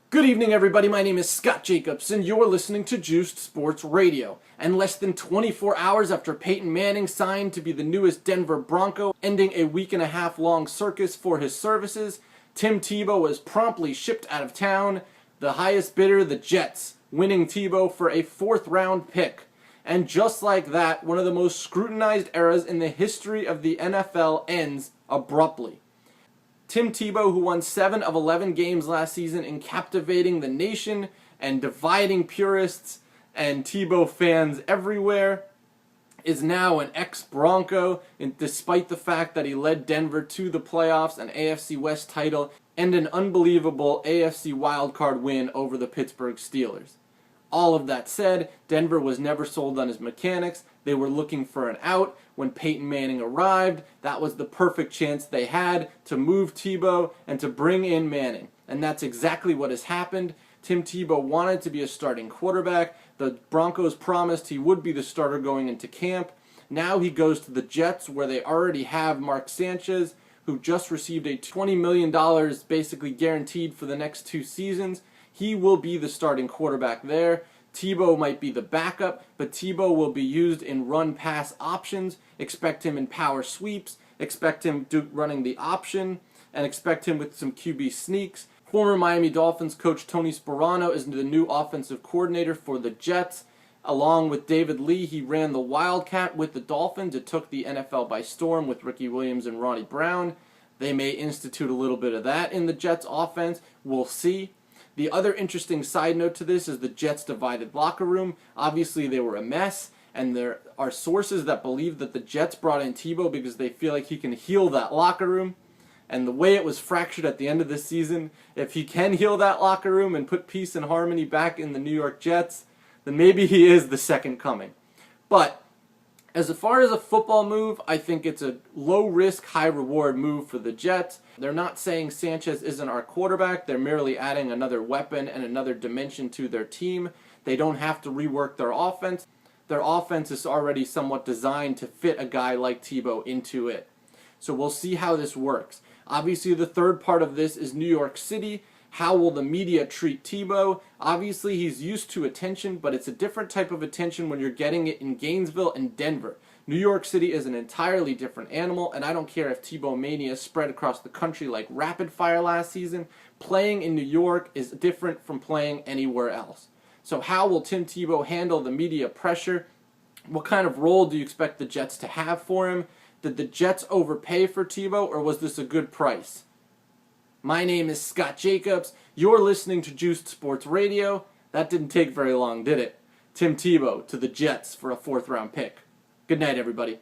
Good evening, everybody. My name is Scott Jacobs, and you're listening to Juiced Sports Radio. And less than 24 hours after Peyton Manning signed to be the newest Denver Bronco, ending a week-and-a-half-long circus for his services, Tim Tebow was promptly shipped out of town. The highest bidder, the Jets, winning Tebow for a fourth-round pick. And just like that, one of the most scrutinized eras in the history of the NFL ends abruptly. Tim Tebow, who won 7 of 11 games last season in captivating the nation and dividing purists and Tebow fans everywhere, is now an ex-Bronco, and despite the fact that he led Denver to the playoffs, an AFC West title, and an unbelievable AFC wildcard win over the Pittsburgh Steelers. All of that said, Denver was never sold on his mechanics. They were looking for an out. When Peyton Manning arrived, that was the perfect chance they had to move Tebow and to bring in Manning. And that's exactly what has happened. Tim Tebow wanted to be a starting quarterback. The Broncos promised he would be the starter going into camp. Now he goes to the Jets, where they already have Mark Sanchez, who just received a $20 million basically guaranteed for the next 2 seasons. He will be the starting quarterback there. Tebow might be the backup, but Tebow will be used in run-pass options. Expect him in power sweeps. Expect him running the option, and expect him with some QB sneaks. Former Miami Dolphins coach Tony Sparano is the new offensive coordinator for the Jets. Along with David Lee, he ran the Wildcat with the Dolphins. It took the NFL by storm with Ricky Williams and Ronnie Brown. They may institute a little bit of that in the Jets offense. We'll see. The other interesting side note to this is the Jets' divided locker room. Obviously, they were a mess, and there are sources that believe that the Jets brought in Tebow because they feel like he can heal that locker room. And the way it was fractured at the end of this season, if he can heal that locker room and put peace and harmony back in the New York Jets, then maybe he is the second coming. But as far as a football move, I think it's a low-risk, high-reward move for the Jets. They're not saying Sanchez isn't our quarterback. They're merely adding another weapon and another dimension to their team. They don't have to rework their offense. Their offense is already somewhat designed to fit a guy like Tebow into it. So we'll see how this works. Obviously, the third part of this is New York City. How will the media treat Tebow? Obviously, he's used to attention, but it's a different type of attention when you're getting it in Gainesville and Denver. New York City is an entirely different animal, and I don't care if Tebow mania spread across the country like rapid fire last season. Playing in New York is different from playing anywhere else. So how will Tim Tebow handle the media pressure? What kind of role do you expect the Jets to have for him? Did the Jets overpay for Tebow, or was this a good price? My name is Scott Jacobs. You're listening to Juiced Sports Radio. That didn't take very long, did it? Tim Tebow to the Jets for a 4th-round pick. Good night, everybody.